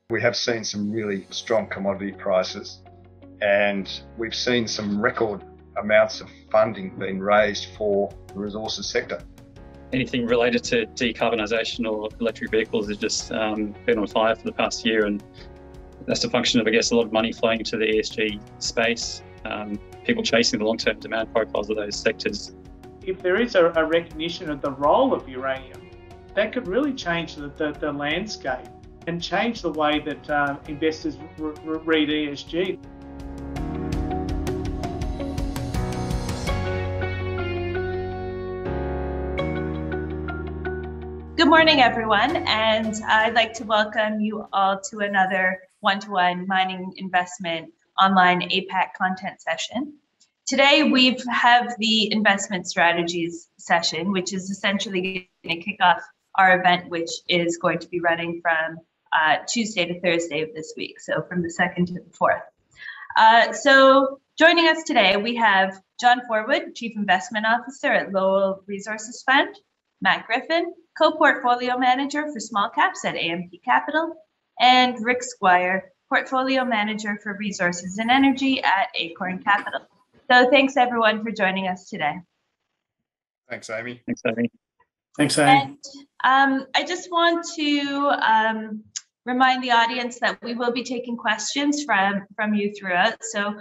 We have seen some really strong commodity prices, and we've seen some record amounts of funding being raised for the resources sector. Anything related to decarbonisation or electric vehicles has just been on fire for the past year, and that's a function of, I guess, a lot of money flowing into the ESG space, people chasing the long-term demand profiles of those sectors. If there is a recognition of the role of uranium, that could really change the landscape and change the way that investors read ESG. Good morning, everyone, and I'd like to welcome you all to another one-to-one mining investment online APAC content session. Today, we have the investment strategies session, which is essentially going to kick off our event, which is going to be running from Tuesday to Thursday of this week, so from the 2nd to the 4th. So joining us today, we have John Forwood, Chief Investment Officer at Lowell Resources Fund, Matt Griffin, Co-Portfolio Manager for Small Caps at AMP Capital, and Rick Squire, Portfolio Manager for Resources and Energy at Acorn Capital. So thanks everyone for joining us today. Thanks, Amy. Thanks, Amy. Thanks, Amy. And I just want to remind the audience that we will be taking questions from you throughout. So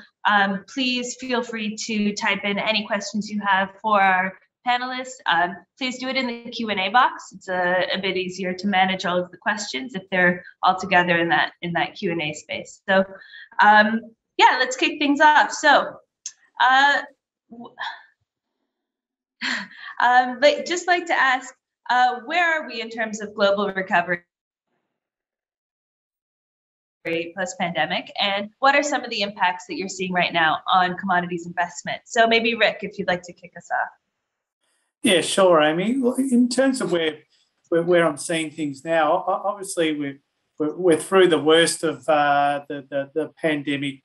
please feel free to type in any questions you have for our panelists. Please do it in the Q&A box. It's a bit easier to manage all of the questions if they're all together in that Q&A space. So yeah, let's kick things off. So just like to ask, where are we in terms of global recovery plus pandemic, and what are some of the impacts that you're seeing right now on commodities investment? So maybe Rick, if you'd like to kick us off. Yeah, sure, Amy. Well, in terms of where I'm seeing things now, obviously we're through the worst of the pandemic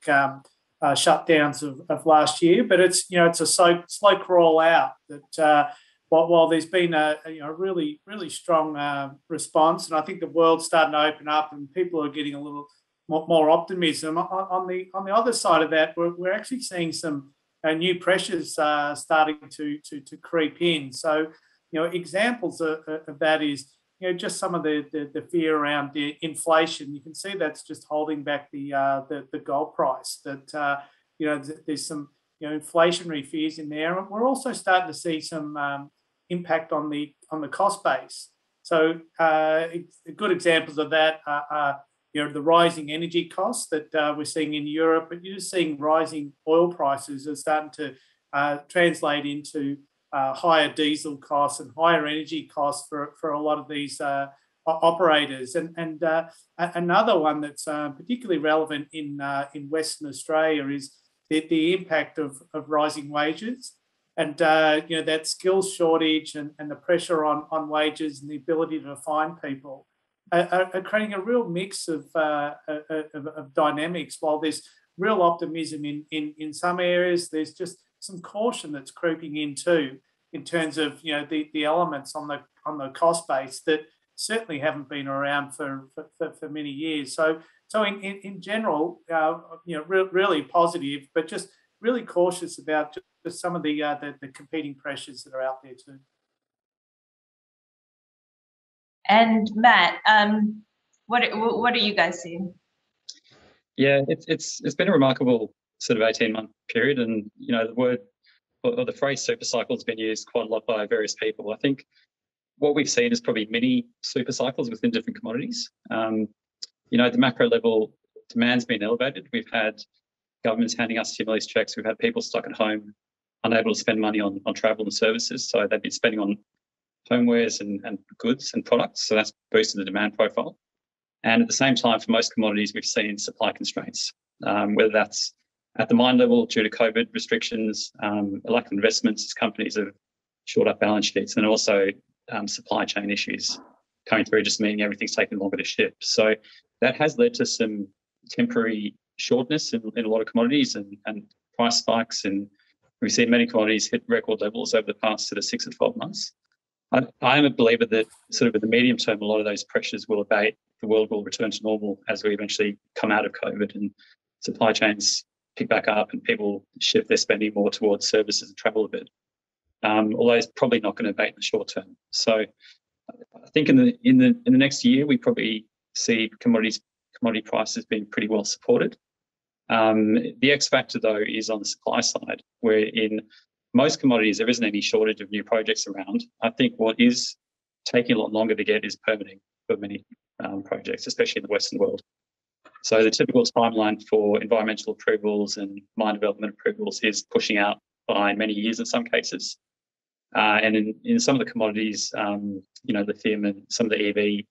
shutdowns of last year, but it's a slow crawl out. That while there's been a really strong response, and I think the world's starting to open up and people are getting a little more optimism. On the other side of that, we're actually seeing some new pressures starting to creep in. So, examples of that is, just some of the fear around the inflation. You can see that's just holding back the gold price. That there's some inflationary fears in there, and we're also starting to see some impact on the cost base. So, good examples of that are the rising energy costs that we're seeing in Europe, but you're seeing rising oil prices are starting to translate into higher diesel costs and higher energy costs for a lot of these operators. And another one that's particularly relevant in Western Australia is the impact of rising wages. And that skills shortage and the pressure on wages and the ability to find people are creating a real mix of dynamics. While there's real optimism in some areas, there's just some caution that's creeping in too, in terms of the elements on the cost base that certainly haven't been around for many years. So in general, really positive, but just really cautious about just some of the competing pressures that are out there too. And Matt, what are you guys seeing? Yeah, it's been a remarkable sort of 18-month period, and the word or the phrase super cycle has been used quite a lot by various people. I think what we've seen is probably mini super cycles within different commodities. The macro level demand's been elevated. We've had governments handing us stimulus checks. We've had people stuck at home, unable to spend money on travel and services, so they've been spending on homewares and goods and products, so that's boosted the demand profile. And at the same time, for most commodities, we've seen supply constraints, whether that's at the mine level due to COVID restrictions, lack of investments as companies have shored up balance sheets, and also supply chain issues coming through, just meaning everything's taking longer to ship. So that has led to some temporary shortness in a lot of commodities and price spikes, and we've seen many commodities hit record levels over the past sort of 6 to 12 months. I am a believer that sort of in the medium term, a lot of those pressures will abate the world will return to normal as we eventually come out of COVID and supply chains pick back up and people shift their spending more towards services and travel a bit. Although it's probably not going to abate in the short term. So I think in the next year we probably see commodity prices being pretty well supported. The X factor though is on the supply side, where in most commodities there isn't any shortage of new projects around. I think what is taking a lot longer to get is permitting for many projects, especially in the Western world. So the typical timeline for environmental approvals and mine development approvals is pushing out by many years in some cases. And in some of the commodities, lithium and some of the EV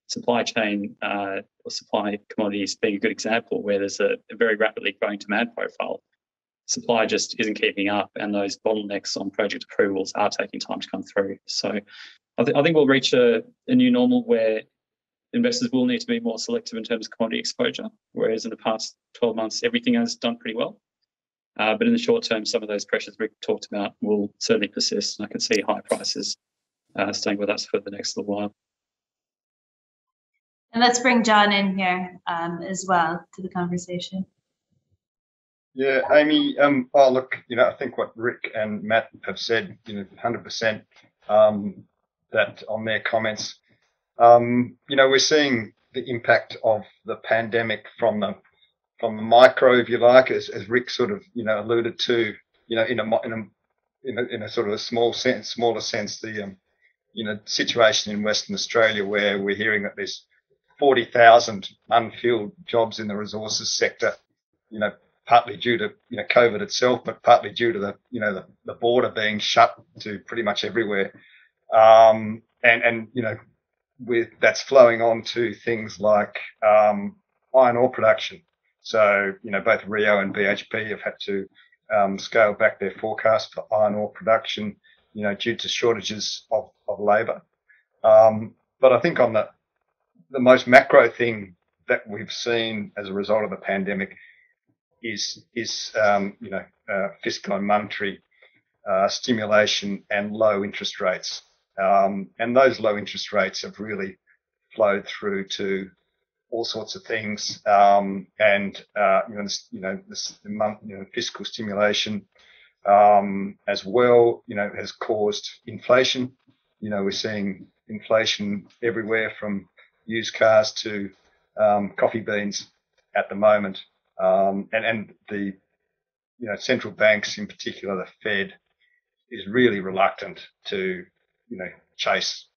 supply chain or supply commodities being a good example, where there's a very rapidly growing demand profile. Supply just isn't keeping up, and those bottlenecks on project approvals are taking time to come through. So I think we'll reach a new normal where investors will need to be more selective in terms of commodity exposure, whereas in the past 12 months, everything has done pretty well. But in the short term, some of those pressures Rick talked about will certainly persist, and I can see high prices staying with us for the next little while. And let's bring John in here as well to the conversation. Yeah, Amy. Look, I think what Rick and Matt have said, 100% that on their comments. We're seeing the impact of the pandemic from the micro, if you like, as Rick sort of alluded to, in a sort of a smaller sense, the situation in Western Australia, where we're hearing that there's 40,000 unfilled jobs in the resources sector, partly due to COVID itself, but partly due to the border being shut to pretty much everywhere, and with that's flowing on to things like iron ore production. So both Rio and BHP have had to scale back their forecast for iron ore production, due to shortages of labour. But I think on the most macro thing that we've seen as a result of the pandemic is fiscal and monetary stimulation and low interest rates. And those low interest rates have really flowed through to all sorts of things. Fiscal stimulation as well, has caused inflation. We're seeing inflation everywhere from used cars to coffee beans at the moment. And the central banks, in particular the Fed, is really reluctant to chase.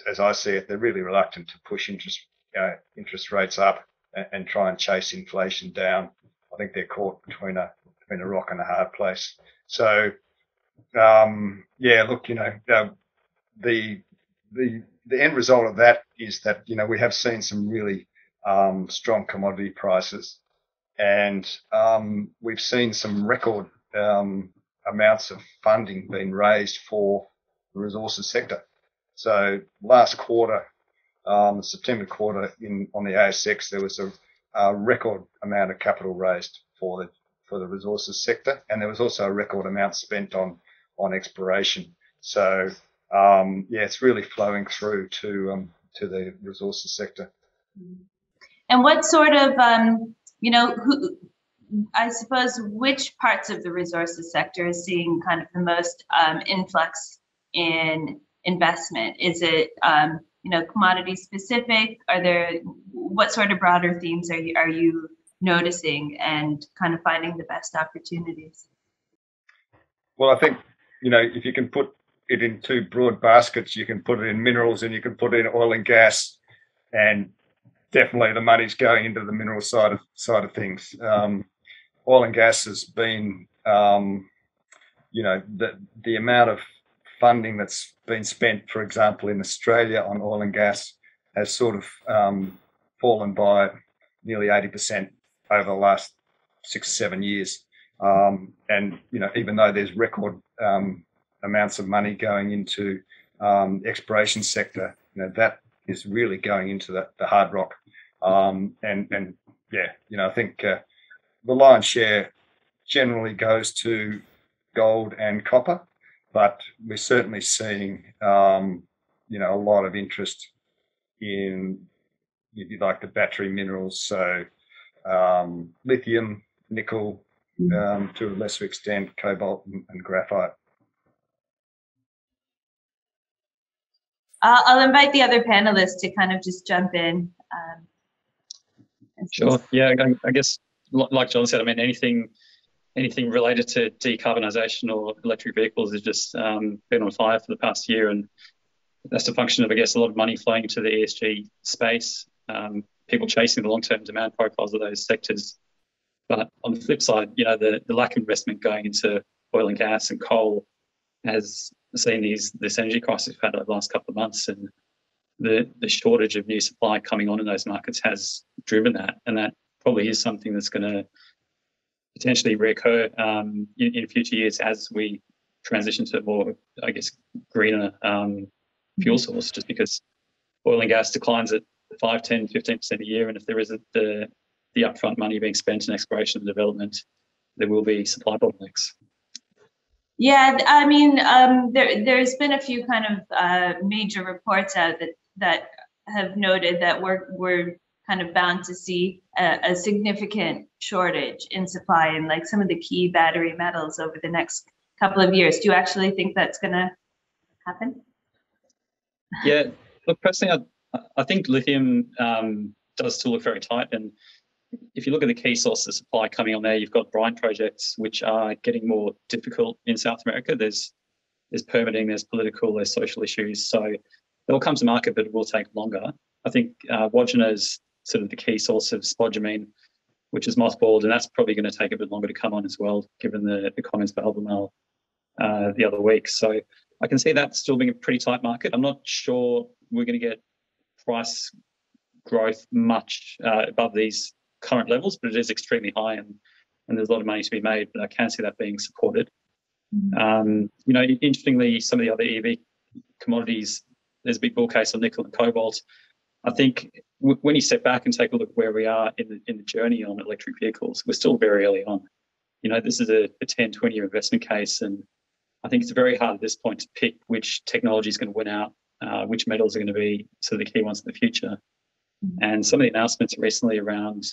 As I see it, they're really reluctant to push interest rates up and try and chase inflation down. I think they're caught between a rock and a hard place. So the end result of that is that we have seen some really strong commodity prices, and we've seen some record amounts of funding being raised for the resources sector. So last quarter, the September quarter on the ASX, there was a record amount of capital raised for the resources sector, and there was also a record amount spent on exploration. So it's really flowing through to the resources sector. And what sort of I suppose which parts of the resources sector is seeing kind of the most influx in investment? Is it commodity specific? What sort of broader themes are you noticing and kind of finding the best opportunities? Well, I think if you can put it in two broad baskets, you can put it in minerals and you can put it in oil and gas, and definitely the money's going into the mineral side of things. Oil and gas has been, the amount of funding that's been spent, for example, in Australia on oil and gas has sort of fallen by nearly 80% over the last 6 or 7 years. And even though there's record amounts of money going into exploration sector, that is really going into the hard rock. I think the lion's share generally goes to gold and copper, but we're certainly seeing a lot of interest in like the battery minerals, so lithium, nickel, to a lesser extent, cobalt and graphite. I'll invite the other panelists to kind of just jump in. Sure. Yeah, I guess, like John said, I mean, anything related to decarbonisation or electric vehicles has just been on fire for the past year, and that's a function of, I guess, a lot of money flowing into the ESG space, people chasing the long-term demand profiles of those sectors. But on the flip side, the lack of investment going into oil and gas and coal has seen this energy crisis we've had over the last couple of months, and the shortage of new supply coming on in those markets has driven that, and that probably is something that's going to potentially reoccur in future years as we transition to more, I guess, greener fuel source, just because oil and gas declines at 5, 10, 15% a year, and if there isn't the upfront money being spent in exploration and development, there will be supply bottlenecks. Yeah, I mean, there's been a few kind of major reports out that have noted that we're kind of bound to see a significant shortage in supply in like some of the key battery metals over the next couple of years. Do you actually think that's going to happen? Yeah, look, personally, I think lithium does still look very tight, and if you look at the key sources of supply coming on there, you've got brine projects which are getting more difficult in South America. There's permitting, there's political, there's social issues, so they'll come to market, but it will take longer. I think Wodgina is sort of the key source of spodumene, which is mothballed, and that's probably going to take a bit longer to come on as well, given the comments by Albemarle the other week. So I can see that still being a pretty tight market. I'm not sure we're going to get price growth much above these current levels, but it is extremely high, and there's a lot of money to be made, but I can see that being supported. Interestingly, some of the other EV commodities, there's a big bull case on nickel and cobalt. I think when you step back and take a look where we are in the journey on electric vehicles, we're still very early on. This is a 10, 20-year investment case, and I think it's very hard at this point to pick which technology is going to win out, which metals are going to be sort of the key ones in the future. And some of the announcements recently around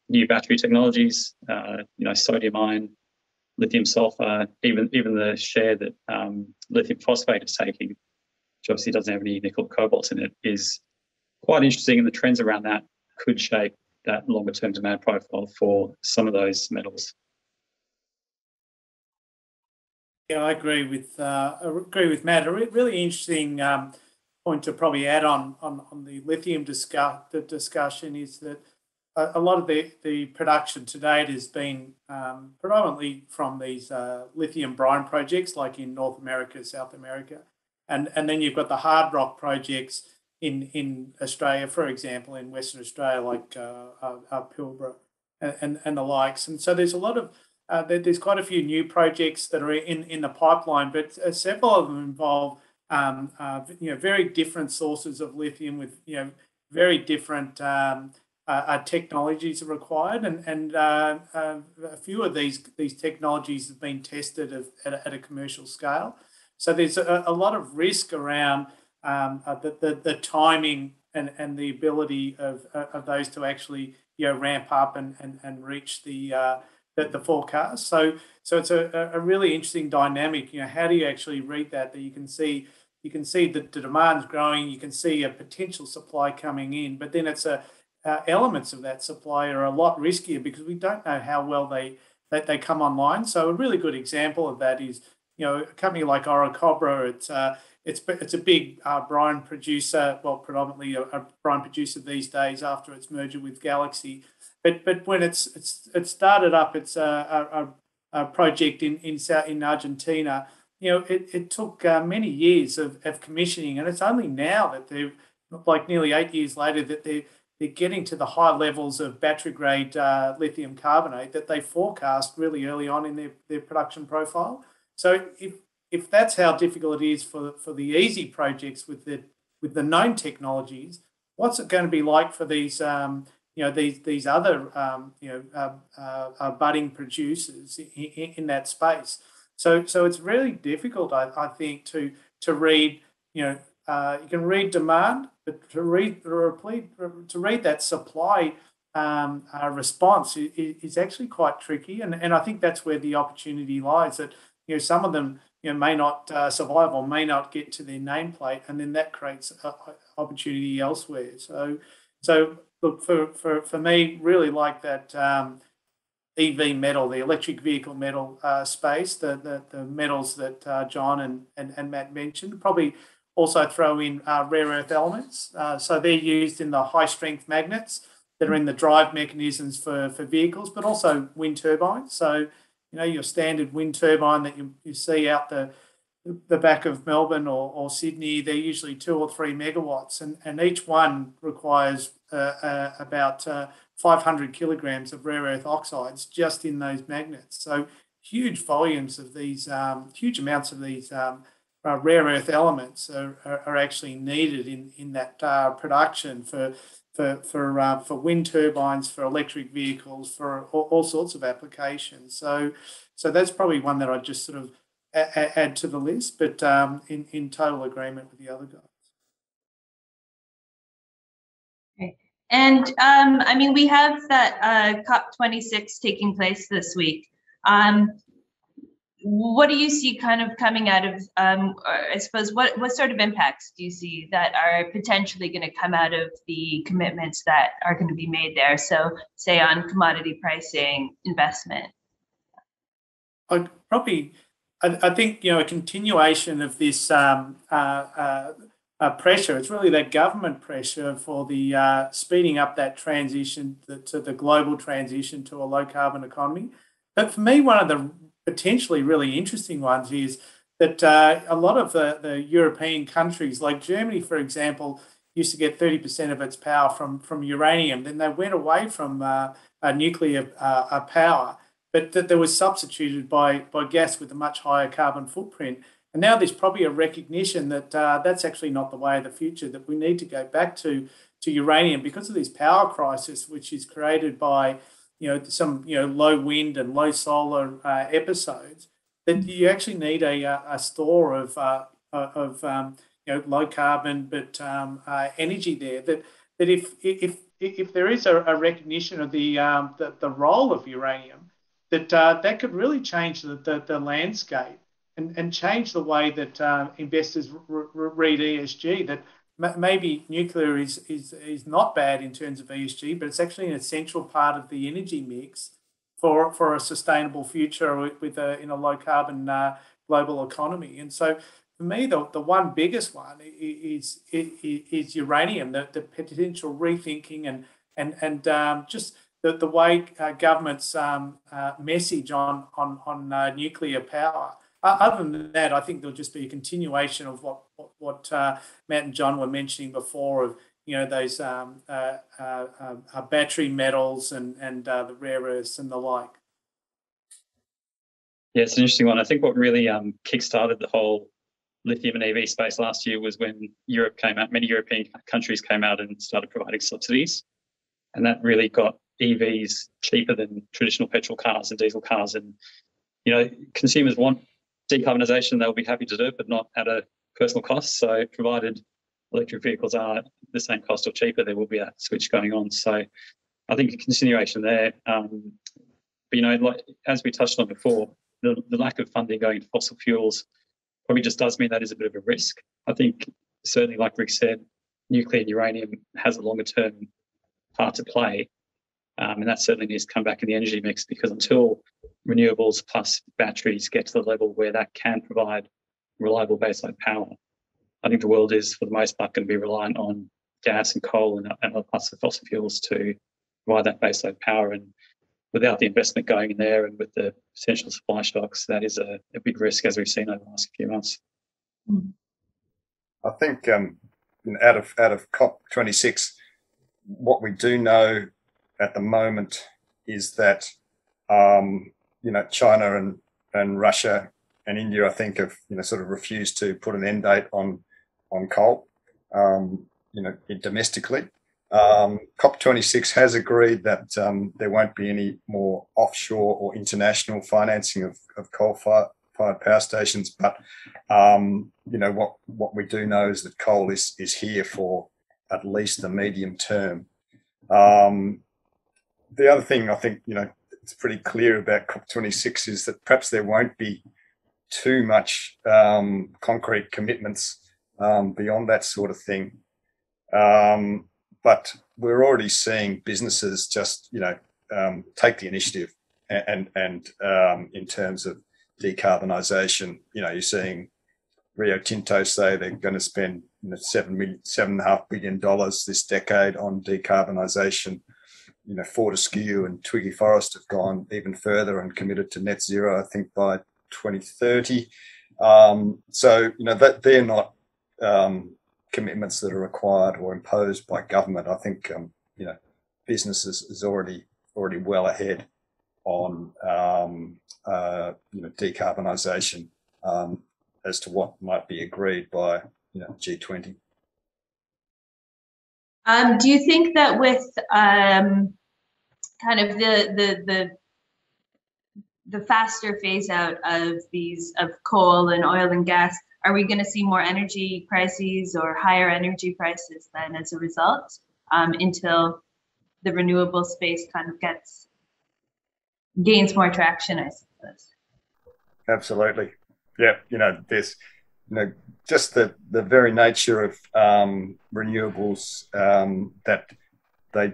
new battery technologies, sodium ion, lithium sulfur, even the share that lithium phosphate is taking, which obviously doesn't have any nickel cobalt in it, is quite interesting, and the trends around that could shape that longer term demand profile for some of those metals. Yeah, I agree with Matt. A really interesting point to probably add on the lithium discussion is that a lot of the production to date has been predominantly from these lithium brine projects, like in North America, South America, and then you've got the hard rock projects in Australia, for example, in Western Australia, like Pilbara and the likes. And so there's a lot of there's quite a few new projects that are in the pipeline, but several of them involve very different sources of lithium with very different technologies are required, and a few of these technologies have been tested at a commercial scale. So there's a lot of risk around the timing and the ability of those to actually ramp up and reach the forecast. So it's a really interesting dynamic. How do you actually read that you can see that the demand's growing, you can see a potential supply coming in, but then it's elements of that supply are a lot riskier because we don't know how well they come online. So a really good example of that is a company like Orocobre. It's a big brine producer, well, predominantly a brine producer these days after its merger with Galaxy. But when it started up, it's a project in Argentina. It took many years of commissioning, and it's only now that they're like nearly 8 years later that they're getting to the high levels of battery grade lithium carbonate that they forecast really early on in their production profile. So if that's how difficult it is for the easy projects with the known technologies, what's it going to be like for these these other budding producers in that space? So it's really difficult, I think, to read. You can read demand, to read that supply response is actually quite tricky, and I think that's where the opportunity lies. That some of them may not survive or may not get to their nameplate, and then that creates opportunity elsewhere. So look, for me, really like that EV metal, the electric vehicle metal space, the metals that John and Matt mentioned. Probably also throw in rare earth elements. So they're used in the high strength magnets that are in the drive mechanisms for vehicles, but also wind turbines. So your standard wind turbine that you see out the back of Melbourne or Sydney, they're usually 2 or 3 megawatts, and each one requires about 500 kilograms of rare earth oxides just in those magnets. So huge volumes of these, huge amounts of these rare earth elements are actually needed in that production for wind turbines, for electric vehicles, for all sorts of applications. So that's probably one that I just sort of add to the list, but in total agreement with the other guys. Okay. And we have that COP26 taking place this week. What do you see kind of coming out of, I suppose, what sort of impacts do you see that are potentially going to come out of the commitments that are going to be made there? So say on commodity pricing, investment. I think, a continuation of this pressure, it's really that government pressure for the speeding up that transition to the global transition to a low carbon economy. But for me, one of the potentially really interesting ones is that a lot of the European countries, like Germany, for example, used to get 30% of its power from uranium. Then they went away from nuclear power, but that was substituted by gas with a much higher carbon footprint. And now there's probably a recognition that that's actually not the way of the future, that we need to go back to uranium because of this power crisis, which is created by some low wind and low solar episodes. That you actually need a store of low carbon but energy there. That if there is a recognition of the role of uranium, that could really change the landscape and change the way that investors read ESG. That maybe nuclear is not bad in terms of ESG, but it's actually an essential part of the energy mix for a sustainable future in a low carbon global economy. And so for me, the one biggest one is uranium, the potential rethinking and just the way government's message on nuclear power. Other than that, I think there'll just be a continuation of what Matt and John were mentioning before of those battery metals and the rare earths and the like. Yeah, it's an interesting one. I think what really kick-started the whole lithium and EV space last year was when Europe came out. Many European countries came out and started providing subsidies, and that really got EVs cheaper than traditional petrol cars and diesel cars. And consumers want decarbonisation; they'll be happy to do it, but not at a personal cost. So, provided electric vehicles are the same cost or cheaper, there will be a switch going on. So, I think a continuation there. But like as we touched on before, the lack of funding going to fossil fuels probably just does mean that is a bit of a risk. I think certainly, like Rick said, nuclear and uranium has a longer term part to play. And that certainly needs to come back in the energy mix, because until renewables plus batteries get to the level where that can provide reliable baseload power, I think the world is, for the most part, going to be reliant on gas and coal and other parts of fossil fuels to provide that baseload power. And without the investment going in there and with the potential supply shocks, that is a big risk, as we've seen over the last few months. I think out of COP26, what we do know at the moment is that China and Russia and India, I think, have sort of refused to put an end date on coal, domestically. COP26 has agreed that there won't be any more offshore or international financing of coal-fired power stations, but what we do know is that coal is here for at least the medium term. The other thing I think, it's pretty clear about COP26 is that perhaps there won't be too much concrete commitments beyond that sort of thing. But we're already seeing businesses just, take the initiative and in terms of decarbonisation. You're seeing Rio Tinto say they're going to spend $7.5 billion this decade on decarbonisation. Fortescue and Twiggy Forrest have gone even further and committed to net zero, I think, by 2030. So, that they're not commitments that are required or imposed by government. I think, businesses is already well ahead on, decarbonisation as to what might be agreed by, G20. Do you think that with kind of the faster phase out of coal and oil and gas, are we going to see more energy crises or higher energy prices then as a result until the renewable space kind of gains more traction, I suppose? Absolutely. Yeah. There's, just the very nature of renewables that they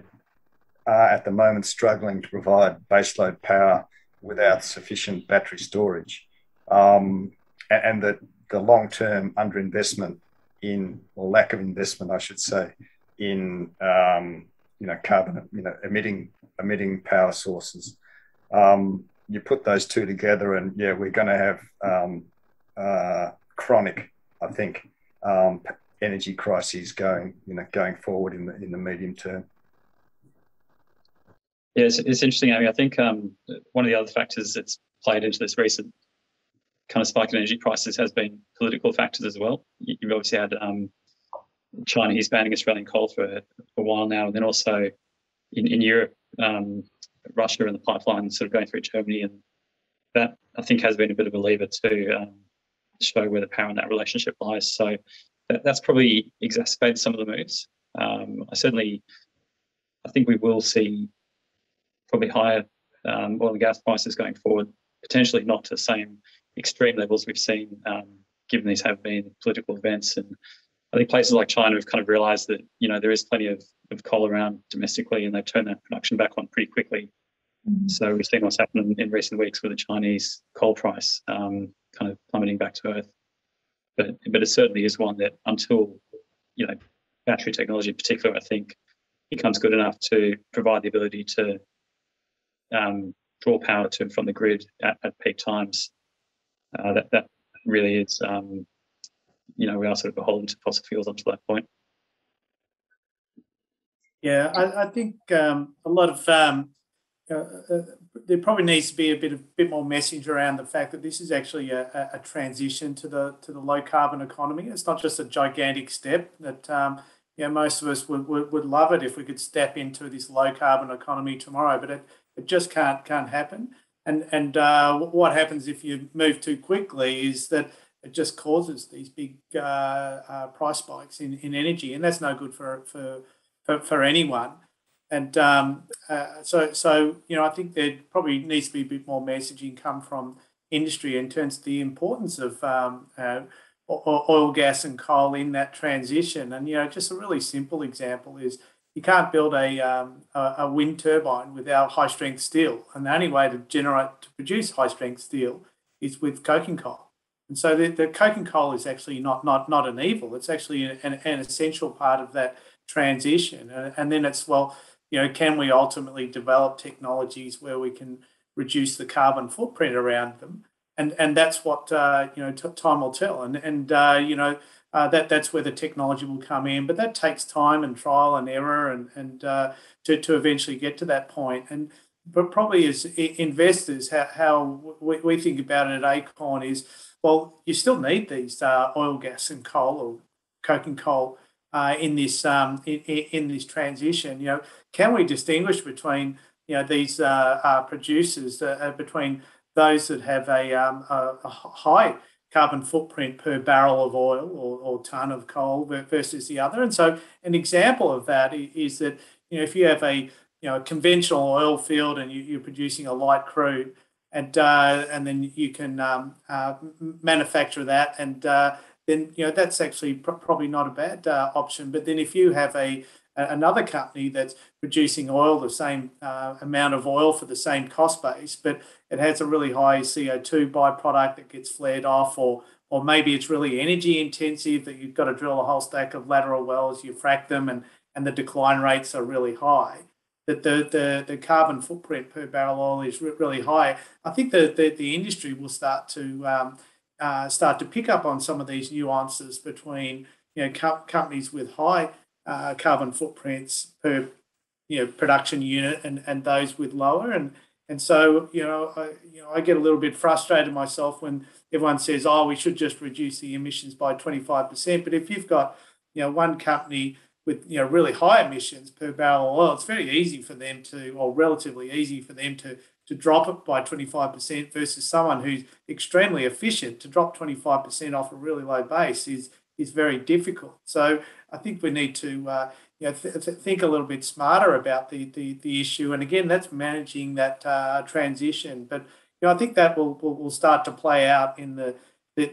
are at the moment struggling to provide baseload power without sufficient battery storage, and that the long-term underinvestment or lack of investment, I should say, in carbon emitting power sources. You put those two together, and we're going to have chronic, I think, energy crises going forward in the medium term. Yeah, it's interesting, Amy. I think one of the other factors that's played into this recent kind of spike in energy prices has been political factors as well. You've obviously had Chinese banning Australian coal for a while now, and then also in Europe, Russia and the pipeline sort of going through Germany, and that I think has been a bit of a lever to show where the power in that relationship lies. So that's probably exacerbated some of the moves. I think we will see probably higher oil and gas prices going forward, potentially not to the same extreme levels we've seen, given these have been political events. And I think places like China have kind of realised that, there is plenty of coal around domestically, and they've turned that production back on pretty quickly. Mm-hmm. So we've seen what's happened in recent weeks with the Chinese coal price kind of plummeting back to earth. But it certainly is one that until, battery technology in particular, I think, becomes good enough to provide the ability to draw power to and from the grid at peak times, that really is, we are sort of beholden to fossil fuels up to that point. Yeah, I think a lot of there probably needs to be a bit more message around the fact that this is actually a transition to the low carbon economy. It's not just a gigantic step that most of us would love it if we could step into this low carbon economy tomorrow, but it just can't happen. And what happens if you move too quickly is that it just causes these big price spikes in energy, and that's no good for anyone. And so I think there probably needs to be a bit more messaging come from industry in terms of the importance of oil, gas, and coal in that transition. And just a really simple example is you can't build a wind turbine without high strength steel, and the only way to produce high strength steel is with coking coal. And so the coking coal is actually not an evil; it's actually an essential part of that transition. And then it's, can we ultimately develop technologies where we can reduce the carbon footprint around them? And that's what time will tell. And that's where the technology will come in. But that takes time and trial and error and to eventually get to that point. But probably as investors, how we think about it at Acorn is, you still need these oil, gas, and coal, or coking coal, in this transition. Can we distinguish between these producers, between those that have a high carbon footprint per barrel of oil or ton of coal versus the other. And so an example of that is that, if you have a conventional oil field and you're producing a light crude, and then you can manufacture that, and then that's actually probably not a bad option. But then if you have another company that's producing oil, the same amount of oil for the same cost base, but it has a really high CO2 byproduct that gets flared off, or maybe it's really energy intensive that you've got to drill a whole stack of lateral wells, you frack them, and the decline rates are really high, that the carbon footprint per barrel oil is really high. I think that the industry will start to pick up on some of these nuances between companies with high carbon footprints per production unit and those with lower, and so I get a little bit frustrated myself when everyone says, we should just reduce the emissions by 25%. But if you've got one company with really high emissions per barrel of oil, it's very easy for them or relatively easy for them to drop it by 25% versus someone who's extremely efficient. To drop 25% off a really low base is very difficult. So I think we need to think a little bit smarter about the issue. And again, that's managing that transition. But I think that will start to play out in the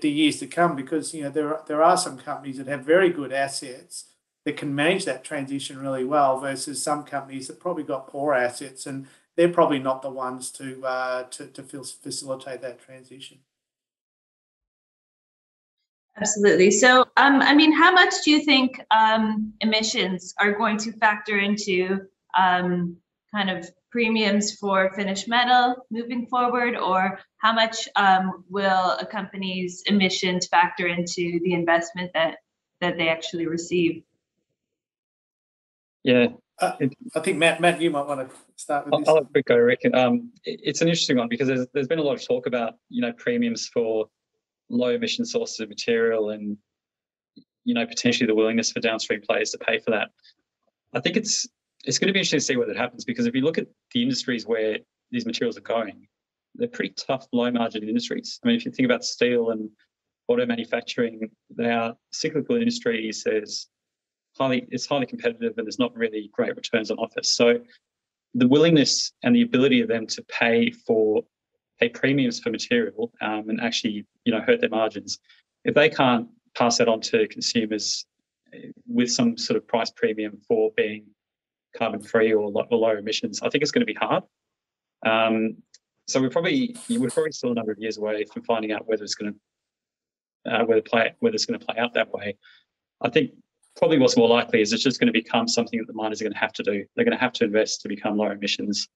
years to come, because there are some companies that have very good assets that can manage that transition really well, versus some companies that probably got poor assets, and they're probably not the ones to facilitate that transition. Absolutely. So, how much do you think emissions are going to factor into kind of premiums for finished metal moving forward, or how much will a company's emissions factor into the investment that they actually receive? Yeah, I think Matt, you might want to start with this. I'll have a quick go, Rick. It's an interesting one, because there's been a lot of talk about premiums for low emission sources of material, and potentially the willingness for downstream players to pay for that. I think it's going to be interesting to see whether it happens, because if you look at the industries where these materials are going, they're pretty tough, low margin industries. I mean, if you think about steel and auto manufacturing, they are cyclical industries. It's highly competitive, and there's not really great returns on offer. So the willingness and the ability of them to pay premiums for material and actually hurt their margins, if they can't pass that on to consumers with some sort of price premium for being carbon free or lower emissions, I think it's going to be hard. So we're probably still a number of years away from finding out whether it's going to play out that way. I think probably what's more likely is it's just going to become something that the miners are going to have to do. They're going to have to invest to become lower emissions.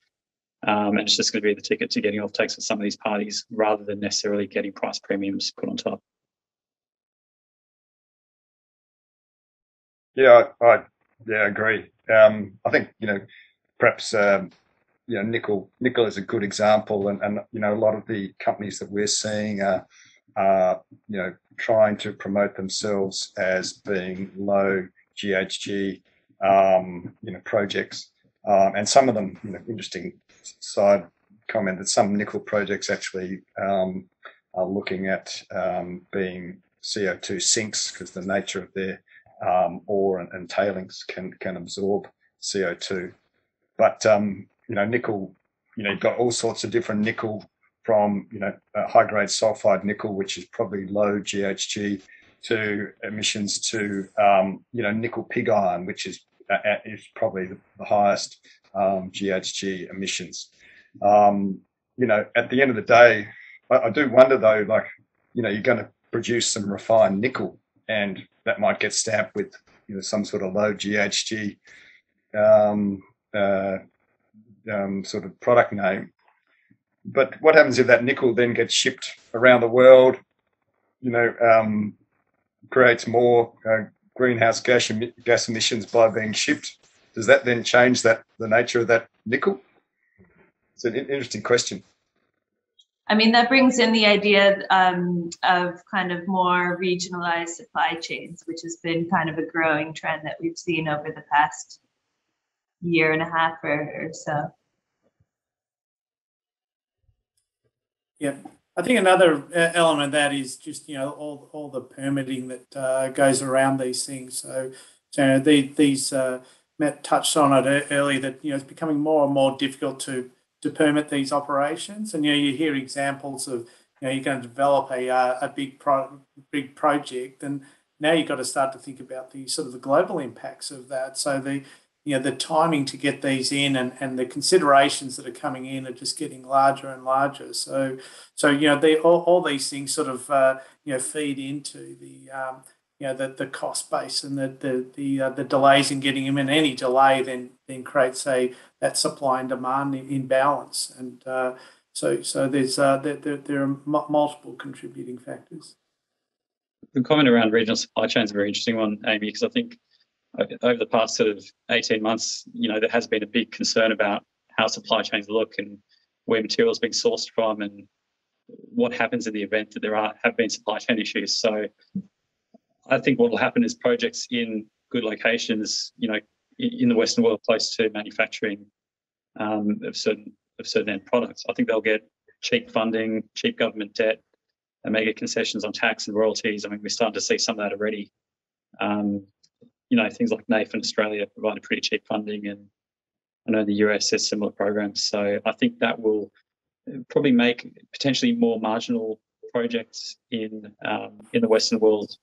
And it's just going to be the ticket to getting off takes with some of these parties, rather than necessarily getting price premiums put on top. Yeah, I agree. I think perhaps nickel is a good example, and a lot of the companies that we're seeing are trying to promote themselves as being low GHG projects, and some of them, interesting side comment, that some nickel projects actually are looking at being CO2 sinks, because the nature of their ore and tailings can absorb CO2. But nickel, you've got all sorts of different nickel, from high grade sulfide nickel, which is probably low GHG, to emissions to nickel pig iron, which is probably the highest GHG emissions. At the end of the day, I do wonder though, you're going to produce some refined nickel, and that might get stamped with some sort of low GHG sort of product name. But what happens if that nickel then gets shipped around the world, creates more greenhouse gas emissions by being shipped? Does that then change the nature of that nickel? It's an interesting question. I mean, that brings in the idea of kind of more regionalized supply chains, which has been kind of a growing trend that we've seen over the past year and a half or so. Yeah, I think another element of that is just all the permitting that goes around these things. So these Matt touched on it earlier that it's becoming more and more difficult to permit these operations, and you hear examples of you're going to develop a big project, and now you've got to start to think about the sort of the global impacts of that. So the timing to get these in and the considerations that are coming in are just getting larger and larger. So all these things sort of feed into the cost base and the delays in getting them in. Any delay then creates that supply and demand imbalance, and so there's there are multiple contributing factors. The comment around regional supply chain is a very interesting one, Amy, because I think over the past sort of 18 months, there has been a big concern about how supply chains look and where materials being sourced from and what happens in the event that there have been supply chain issues. So I think what will happen is projects in good locations, in the Western world, close to manufacturing of certain end products. I think they'll get cheap funding, cheap government debt, and may get concessions on tax and royalties. I mean, we're starting to see some of that already. Things like NAIF in Australia provided pretty cheap funding, and I know the US has similar programs. So I think that will probably make potentially more marginal projects in the Western world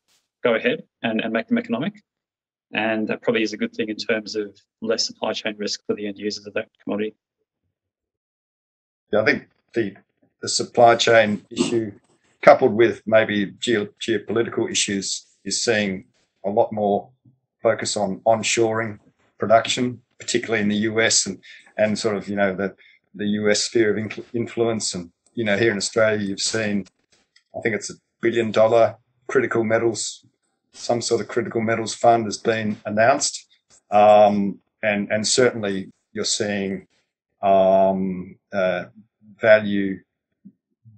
go ahead and make them economic. And that probably is a good thing in terms of less supply chain risk for the end users of that commodity. Yeah, I think the supply chain issue, coupled with maybe geopolitical issues, is seeing a lot more focus on onshoring production, particularly in the US and sort of, the US sphere of influence. And, here in Australia, you've seen, I think it's $1 billion critical metals, some sort of critical metals fund has been announced. And certainly you're seeing value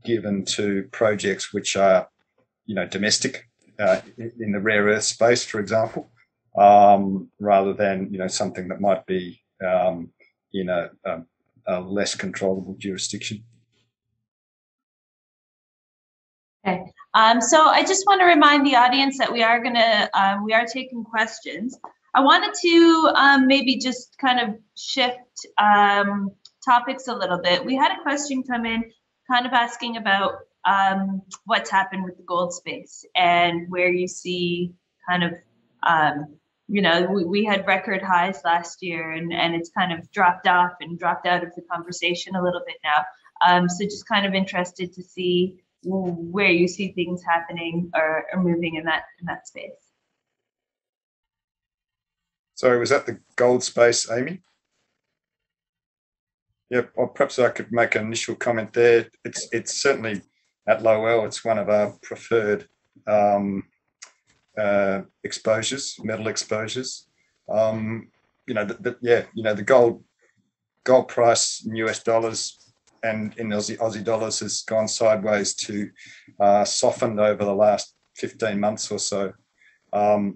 given to projects which are, domestic in the rare earth space, for example, rather than, something that might be in a less controllable jurisdiction. Okay. So I just want to remind the audience that we are taking questions. I wanted to maybe just kind of shift topics a little bit. We had a question come in kind of asking about what's happened with the gold space and where you see kind of, we had record highs last year and it's kind of dropped off and dropped out of the conversation a little bit now. So just kind of interested to see where you see things happening or moving in that space. Sorry, was that the gold space, Amy? Yep, or perhaps I could make an initial comment there. It's certainly at Lowell, it's one of our preferred exposures, metal exposures. The gold price in US dollars and in Aussie dollars has gone sideways to softened over the last 15 months or so,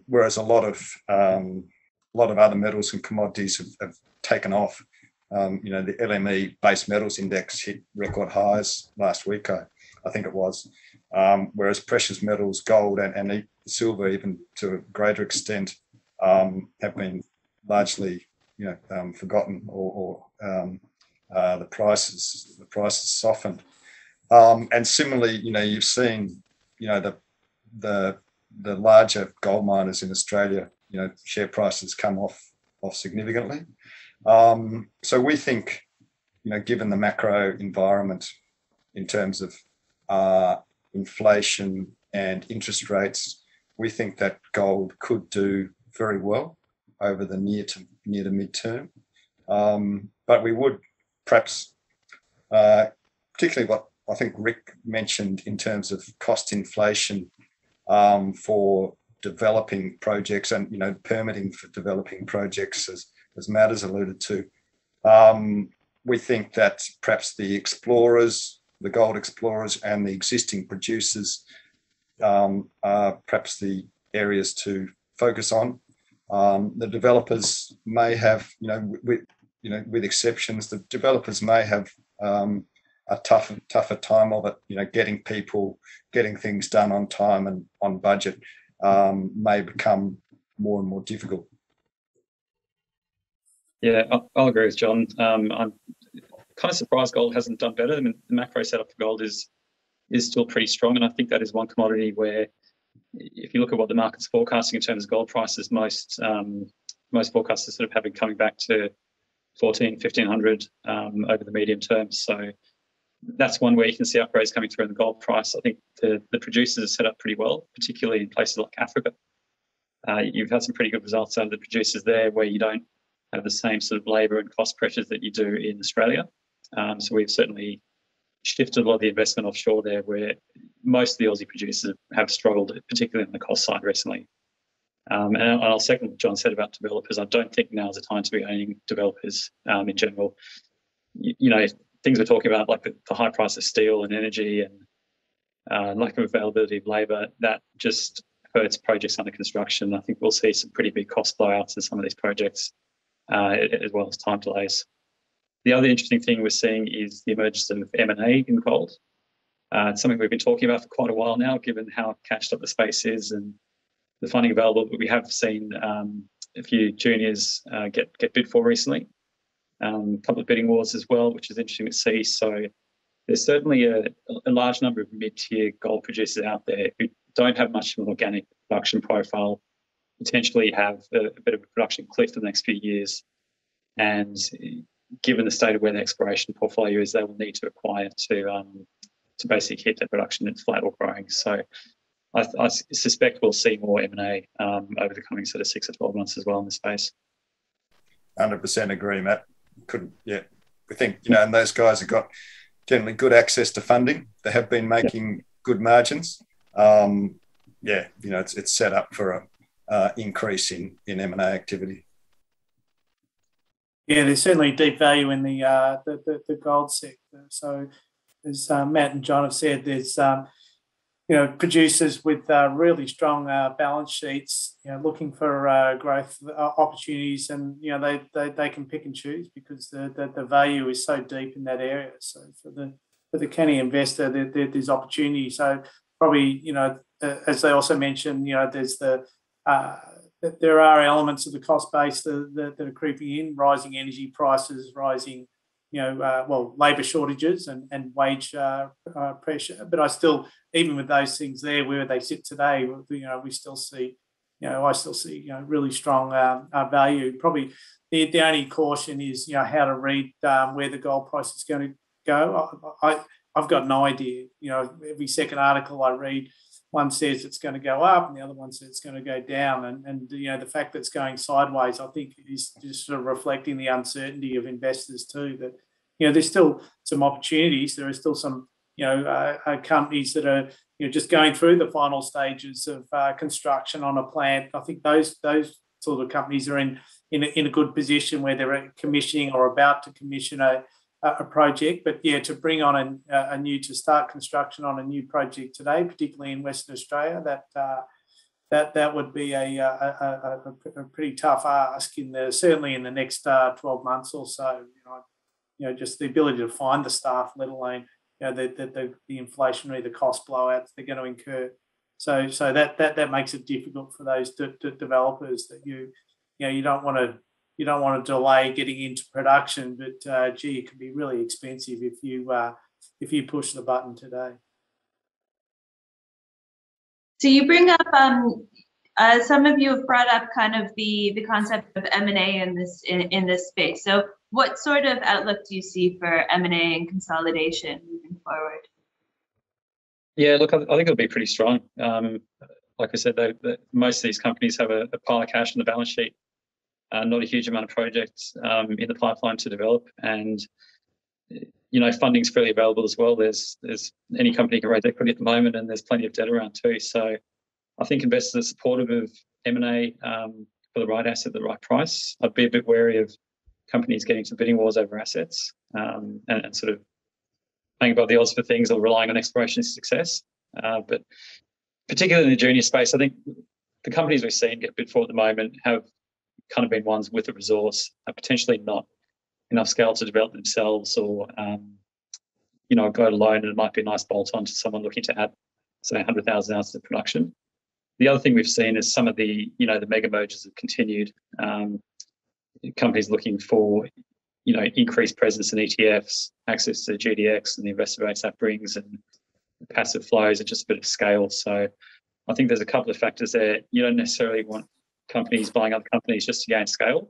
whereas a lot of other metals and commodities have taken off. The LME base metals index hit record highs last week, I think it was, whereas precious metals, gold and silver, even to a greater extent, have been largely forgotten or the prices softened. And similarly, you've seen the larger gold miners in Australia, share prices come off significantly. So we think, given the macro environment in terms of inflation and interest rates, we think that gold could do very well over the near to mid-term. But we would perhaps, particularly what I think Rick mentioned in terms of cost inflation for developing projects and permitting for developing projects, as Matt has alluded to. We think that perhaps the explorers, the gold explorers and the existing producers are perhaps the areas to focus on. The developers may have, with exceptions, the developers may have tougher time of it. Getting people, getting things done on time and on budget may become more and more difficult. Yeah, I'll agree with John. I'm kind of surprised gold hasn't done better. I mean, the macro setup for gold is still pretty strong, and I think that is one commodity where, if you look at what the market's forecasting in terms of gold prices, most forecasters sort of have it coming back to 1,500 over the medium term. So that's one where you can see upgrades coming through in the gold price. I think the producers are set up pretty well, particularly in places like Africa. You've had some pretty good results out of the producers there, where you don't have the same sort of labour and cost pressures that you do in Australia. So we've certainly shifted a lot of the investment offshore there, where most of the Aussie producers have struggled, particularly on the cost side recently. And I'll second what John said about developers. I don't think now is the time to be owning developers in general. Things we're talking about, like the high price of steel and energy and lack of availability of labour, that just hurts projects under construction. I think we'll see some pretty big cost blowouts in some of these projects, as well as time delays. The other interesting thing we're seeing is the emergence of M&A in gold. It's something we've been talking about for quite a while now, given how cashed up the space is and the funding available. But we have seen a few juniors get bid for recently. A couple of bidding wars as well, which is interesting to see. So there's certainly a large number of mid-tier gold producers out there who don't have much of an organic production profile, potentially have a bit of a production cliff in the next few years. And given the state of where the exploration portfolio is, they will need to acquire to basically keep their production at flat or growing. So I suspect we'll see more M&A over the coming sort of 6 or 12 months as well in the space. 100% agree, Matt. We think, and those guys have got generally good access to funding. They have been making good margins. It's set up for a increase in M&A activity. Yeah, there's certainly deep value in the gold sector. So, as Matt and John have said, there's producers with really strong balance sheets, looking for growth opportunities, and they can pick and choose because the value is so deep in that area. So for the canny investor, there's opportunity. So probably as they also mentioned, there's there are elements of the cost base that are creeping in, rising energy prices, rising labour shortages and wage pressure. But I still, even with those things there, where they sit today, we still see, I still see, really strong value. Probably the only caution is, how to read where the gold price is going to go. I've got no idea. Every second article I read, one says it's going to go up and the other one says it's going to go down. And the fact that it's going sideways, I think, is just sort of reflecting the uncertainty of investors too, that, there's still some opportunities. There are still some, companies that are, just going through the final stages of construction on a plant. I think those sort of companies are in a good position where they're commissioning or about to commission a project. But to bring on to start construction on a new project today, particularly in Western Australia, that would be a pretty tough ask certainly in the next 12 months or so. Just the ability to find the staff, let alone the inflationary, the cost blowouts they're going to incur. So that makes it difficult for those developers that you don't want to delay getting into production, but it can be really expensive if you push the button today. So you bring up some of you have brought up kind of the concept of M&A in this space. So what sort of outlook do you see for M&A and consolidation moving forward? Yeah, look, I think it'll be pretty strong. Like I said, most of these companies have a pile of cash on the balance sheet. Not a huge amount of projects in the pipeline to develop, and funding's fairly available as well. There's any company can raise equity at the moment, and there's plenty of debt around too. So I think investors are supportive of M&A for the right asset at the right price. I'd be a bit wary of companies getting to bidding wars over assets and sort of paying above the odds for things or relying on exploration success. But particularly in the junior space, I think the companies we've seen get bid for at the moment have kind of been ones with a resource, potentially not enough scale to develop themselves, or a go alone, and it might be a nice bolt-on to someone looking to add, say, 100,000 ounces of production. The other thing we've seen is some of the, the mega mergers have continued. Companies looking for, increased presence in ETFs, access to GDX and the investor base that brings, and passive flows, and just a bit of scale. So I think there's a couple of factors there. You don't necessarily want companies buying other companies just to gain scale.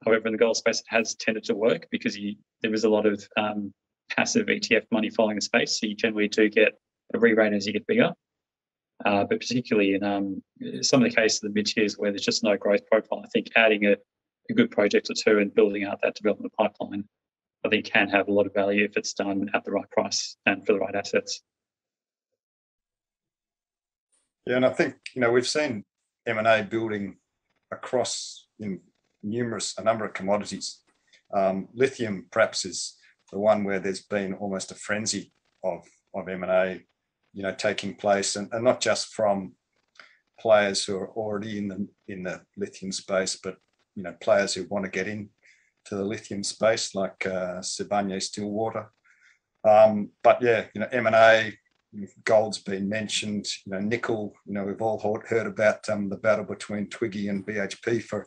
However, in the gold space, it has tended to work because there is a lot of passive ETF money following the space. So you generally do get a re-rate as you get bigger. But particularly in some of the cases of the mid-tiers where there's just no growth profile, I think adding a good project or two and building out that development pipeline, I think can have a lot of value if it's done at the right price and for the right assets. Yeah, and I think, we've seen M&A building across in a number of commodities. Lithium perhaps is the one where there's been almost a frenzy of M&A, taking place, and not just from players who are already in the lithium space, but players who want to get into the lithium space, like Sibanye-Stillwater. But yeah, M&A, gold's been mentioned. Nickel. We've all heard about the battle between Twiggy and BHP for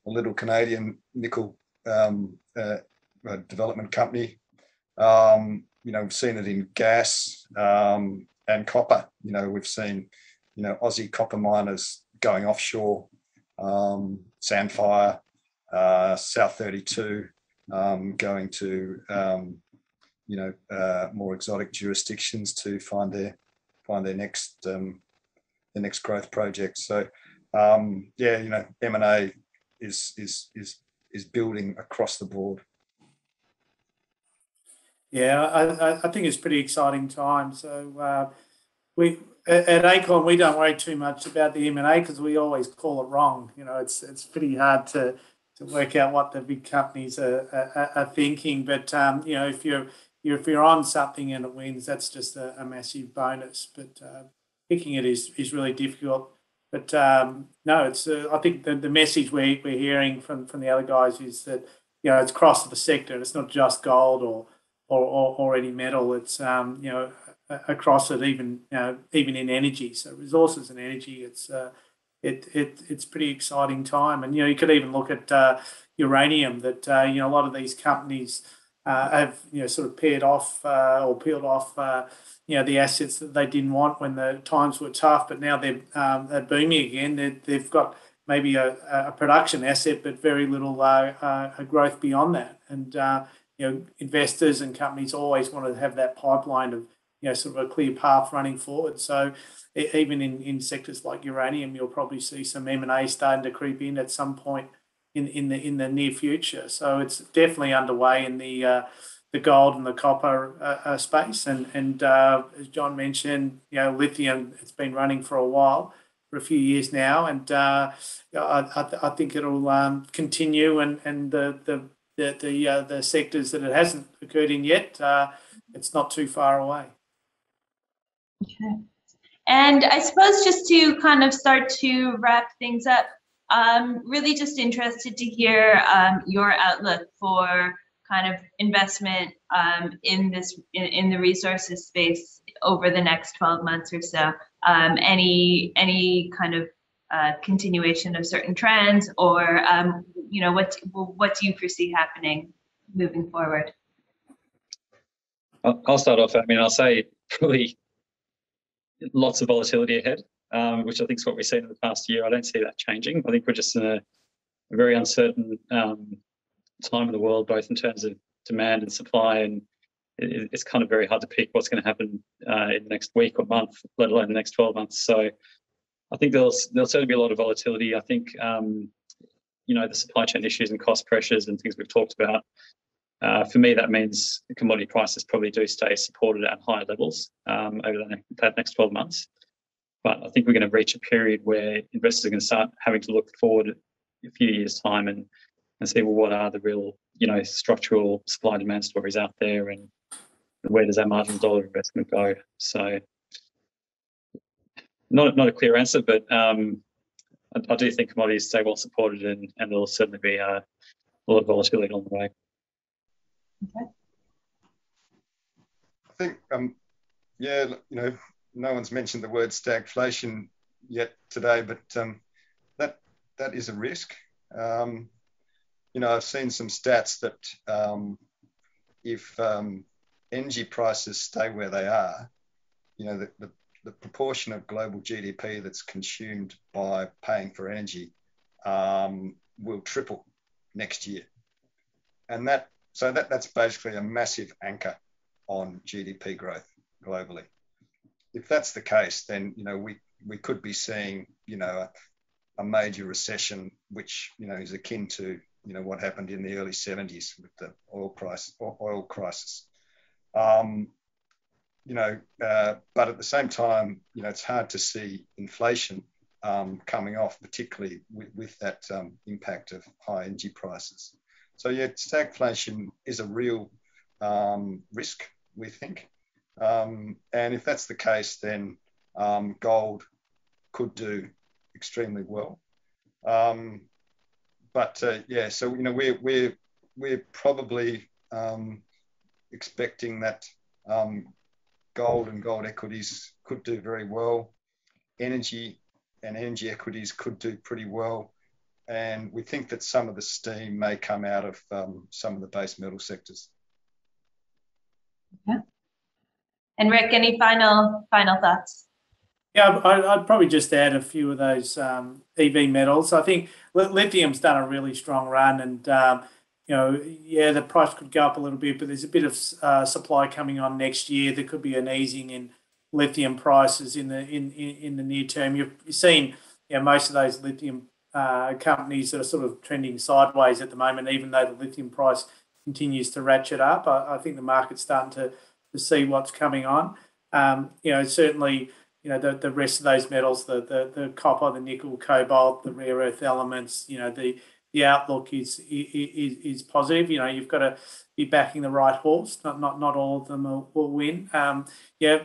a little Canadian nickel development company. We've seen it in gas and copper. We've seen Aussie copper miners going offshore, Sandfire, South 32, going to more exotic jurisdictions to find their next growth project. So M&A is building across the board. Yeah, I think it's pretty exciting time. So we at Acorn, we don't worry too much about the M&A because we always call it wrong. It's pretty hard to work out what the big companies are thinking. But if you're on something and it wins, that's just a massive bonus. But picking it is really difficult. But no, it's I think the message we're hearing from the other guys is that it's across the sector. It's not just gold or any metal. It's across it, even in energy. So resources and energy, it's pretty exciting time. And you could even look at uranium. That a lot of these companies have sort of peeled off the assets that they didn't want when the times were tough, but now they're booming again. They've got maybe a production asset, but very little growth beyond that. And investors and companies always want to have that pipeline of sort of a clear path running forward. So even in sectors like uranium, you'll probably see some M&A starting to creep in at some point in the near future. So it's definitely underway in the gold and the copper space. And as John mentioned, lithium, it's been running for a while, for a few years now, and I think it'll continue. And the sectors that it hasn't occurred in yet, it's not too far away. Okay. And I suppose just to kind of start to wrap things up, really just interested to hear your outlook for kind of investment in the resources space over the next 12 months or so. Any kind of continuation of certain trends, or what do you foresee happening moving forward? I'll start off. I'll say probably lots of volatility ahead, which I think is what we've seen in the past year. I don't see that changing. I think we're just in a very uncertain time in the world, both in terms of demand and supply, and it's kind of very hard to pick what's going to happen in the next week or month, let alone the next 12 months. So I think there'll certainly be a lot of volatility. I think the supply chain issues and cost pressures and things we've talked about. For me, that means the commodity prices probably do stay supported at higher levels over that next 12 months. But I think we're going to reach a period where investors are going to start having to look forward a few years' time and see, well, what are the real, structural supply demand stories out there, and where does our marginal dollar investment go? So not a clear answer, but I do think commodities stay well supported, and there'll certainly be a lot of volatility along the way. Okay. think, yeah, you know, no one's mentioned the word stagflation yet today, but that is a risk. You know, I've seen some stats that if energy prices stay where they are, you know, the proportion of global GDP that's consumed by paying for energy will triple next year. And that's basically a massive anchor on GDP growth globally. If that's the case, then, you know, we could be seeing, you know, a major recession, which, you know, is akin to, you know, what happened in the early 70s with the oil crisis. You know, but at the same time, you know, it's hard to see inflation coming off, particularly with that impact of high energy prices. So yeah, stagflation is a real risk, we think. And if that's the case, then gold could do extremely well. But yeah, so, you know, we're probably expecting that gold and gold equities could do very well. Energy and energy equities could do pretty well. And we think that some of the steam may come out of some of the base metal sectors. Yeah. And Rick, any final thoughts? Yeah, I'd probably just add a few of those EV metals. I think lithium's done a really strong run, and you know, yeah, the price could go up a little bit, but there's a bit of supply coming on next year. There could be an easing in lithium prices in the near term. You've seen, you know, most of those lithium companies that are sort of trending sideways at the moment, even though the lithium price continues to ratchet up. I think the market's starting to see what's coming on. You know, certainly, you know, the rest of those metals, the copper, the nickel, cobalt, the rare earth elements, you know, the outlook is positive. You know, you've got to be backing the right horse. Not all of them will win. Yeah,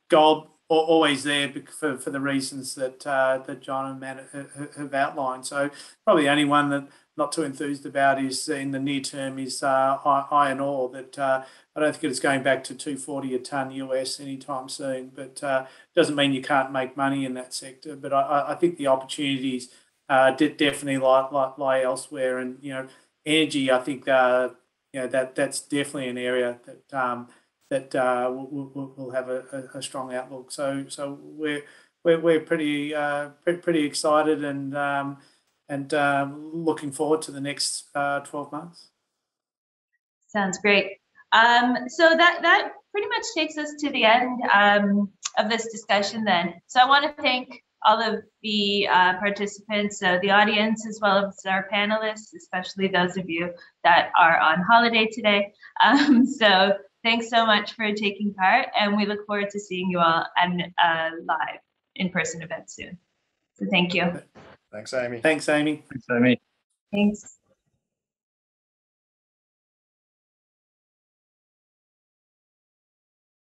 gold always there for the reasons that John and Matt have outlined. So probably the only one that not too enthused about is in the near term is iron ore. That I don't think it's going back to $240 a tonne US anytime soon. But doesn't mean you can't make money in that sector. But I think the opportunities definitely lie elsewhere. And, you know, energy, I think you know, that's definitely an area that will have a strong outlook. So we're pretty excited and looking forward to the next 12 months. Sounds great. So that pretty much takes us to the end of this discussion then. So I want to thank all of the participants, the audience, as well as our panelists, especially those of you that are on holiday today. So thanks so much for taking part, and we look forward to seeing you all at live in-person event soon. So thank you. Thanks, Amy. Thanks, Amy. Thanks, Amy. Thanks.